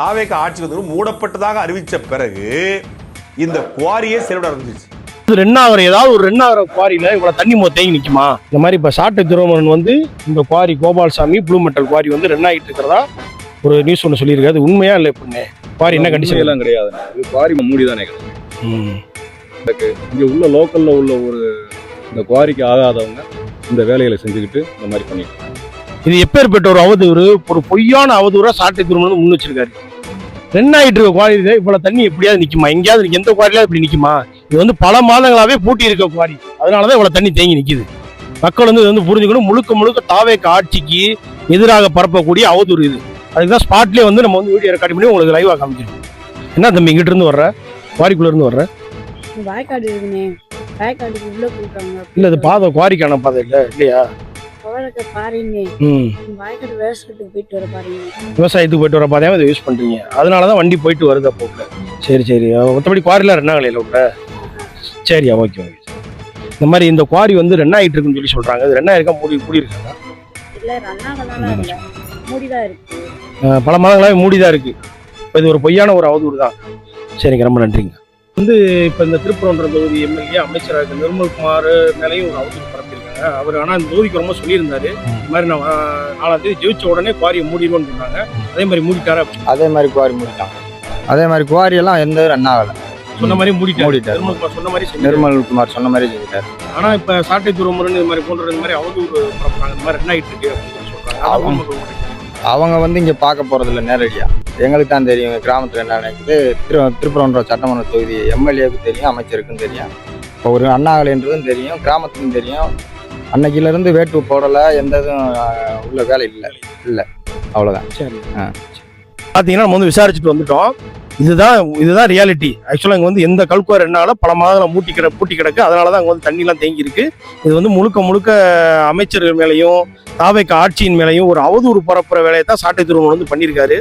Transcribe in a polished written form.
தாவேக ஆட்சி வந்து மூடப்பட்டதாக அறிவித்த பிறகு இந்த குவாரியே செயல்பட ஆரம்பிச்சிச்சு. ரெண்டாவது ஏதாவது ஒரு ரெண்டாவது குவாரியில இவ்வளவு தண்ணி தேங்கி நிக்குமா? இந்த மாதிரி இப்ப சாட்டை திருமணன் வந்து இந்த quarry Gopalsamy blue metal quarry வந்து ரெண்டாயிட்டு இருக்கிறதா ஒரு நியூஸ் ஒன்று சொல்லியிருக்காது. உண்மையா இல்லை? இப்ப குவாரி என்ன கண்டிஷன் எல்லாம் கிடையாது, குவாரி மூடிதானே இங்க உள்ள லோக்கல்ல உள்ள ஒரு இந்த குவாரிக்கு ஆகாதவங்க இந்த வேலைகளை செஞ்சுக்கிட்டு இந்த மாதிரி பண்ணிட்டு இது எப்பேற்பட்ட ஒரு அவதூறு, ஒரு பொய்யான அவதூறா சாட்டை திருமணம் முன் வச்சிருக்காரு. ரெண்டாயிட்டு இருக்க குவாரியில இவ்வளவு தண்ணி எப்படியாவது நிக்குமா? எங்கேயாவது எந்த குவாரியில இப்படி நிக்குமா? இது வந்து பல மாதங்களாவே பூட்டி இருக்க குவாரி, அதனாலதான் இவ்வளவு தண்ணி தேங்கி நிக்குது. மக்கள் வந்து இது வந்து புரிஞ்சுக்கணும். முழுக்க முழுக்க தாவேக ஆட்சிக்கு எதிராக பரப்பக்கூடிய அவதூறு இது. அதுக்குதான் ஸ்பாட்லயே வந்து நம்ம வந்து வீடியோ ரெக்கார்ட் பண்ணி உங்களுக்கு லைவா காமிக்கிறோம். என்ன தம்பி இங்கிட்ட இருந்து வர்ற, குவாரிக்குள்ள இருந்து வர்ற? வாய்க்காடு இருக்குனே, வாய்க்காடுக்கு உள்ள போயிட்டாங்க. இல்ல இது பாதை, குவாரிக்கான பாதை இல்ல இல்லையா? வாய்க்காடு விவசாயத்துக்கு போயிட்டு வர பாருங்க, விவசாயத்துக்கு போயிட்டு வர பாதையாம இதை யூஸ் பண்றீங்க, அதனாலதான் வண்டி போயிட்டு வருது. அப்போ சரி சரி, மற்றபடி குவாரிலாம் ரெண்டாங்கலையில உள்ள. சரியா, ஓகே ஓகே. இந்த மாதிரி இந்த குவாரி வந்து ரெண்டாயிட்டு இருக்குன்னு சொல்லி சொல்றாங்க. இது ரெண்டாயிருக்கா மூடி இருக்காங்க? இல்ல ரெண்டாங்கலாம் இல்ல, மூடிதான் இருக்கு. பல மாதங்களாவே மூடிதான் இருக்கு. இது ஒரு பொய்யான ஒரு அவதூறு தான். சரிங்க, ரொம்ப நன்றிங்க. வந்து இப்போ இந்த திருப்பரங்குன்ற தொகுதி எம்எல்ஏ அமைச்சராக இருக்க நிர்மல்குமார் மேலேயும் ஒரு அவதூறு பரப்பியிருக்காங்க. அவர் ஆனால் இந்த தொகுதிக்கு ரொம்ப சொல்லியிருந்தாரு, இந்த மாதிரி நான் 4ஆம் தேதி ஜெயிச்ச உடனே குவாரியை மூடிடுவோன்னு சொன்னாங்க. அதே மாதிரி மூடிட்டாரா? அதே மாதிரி குவாரி மூடிட்டாங்க. அதே மாதிரி குவாரி எல்லாம் எந்த ரன் ஆகலை, சொன்ன மாதிரி மூடிட்டாரு. நிர்மல்குமார் சொன்ன மாதிரி நிர்மல்குமார் சொன்ன மாதிரி செஞ்சுட்டாரு. ஆனால் இப்போ சாட்டை துறைமுறை இது மாதிரி போன்ற இந்த மாதிரி அவதூறு பரப்புறாங்க. இந்த மாதிரி ரெண்டாயிட்டு இருக்கு அப்படின்னு சொல்றாங்க. அவங்க வந்து இங்கே பார்க்க போகிறதில்ல, நேரடியாக எங்களுக்கு தான் தெரியும் கிராமத்தில் என்ன நடக்குது. திருப்பரங்குன்றம் சட்டமன்ற தொகுதி எம்எல்ஏவுக்கு தெரியும், அமைச்சருக்கும் தெரியும், இப்போ ஒரு அண்ணாகலைன்றதும் தெரியும், கிராமத்துக்கும் தெரியும். அன்னைக்கிலேருந்து வேட்டு போடலை, எந்த இதுவும் உள்ள வேலை இல்லை அவ்வளோதான். சரி, பார்த்தீங்கன்னா நம்ம வந்து விசாரிச்சுட்டு வந்துட்டோம். இதுதான் ரியாலிட்டி. ஆக்சுவலாக இங்கே வந்து எந்த கல்குவாரி என்னால பல மாதங்களை பூட்டி கிடக்கு. அதனால தான் அங்கே வந்து தண்ணிலாம் தேங்கி இருக்கு. இது வந்து முழுக்க அமைச்சர்கள் மேலேயும் தாவேக ஆட்சியின் மேலேயும் ஒரு அவதூறு பரப்புற வேலையை தான் சாட்டை திருமணம் வந்து பண்ணியிருக்காரு.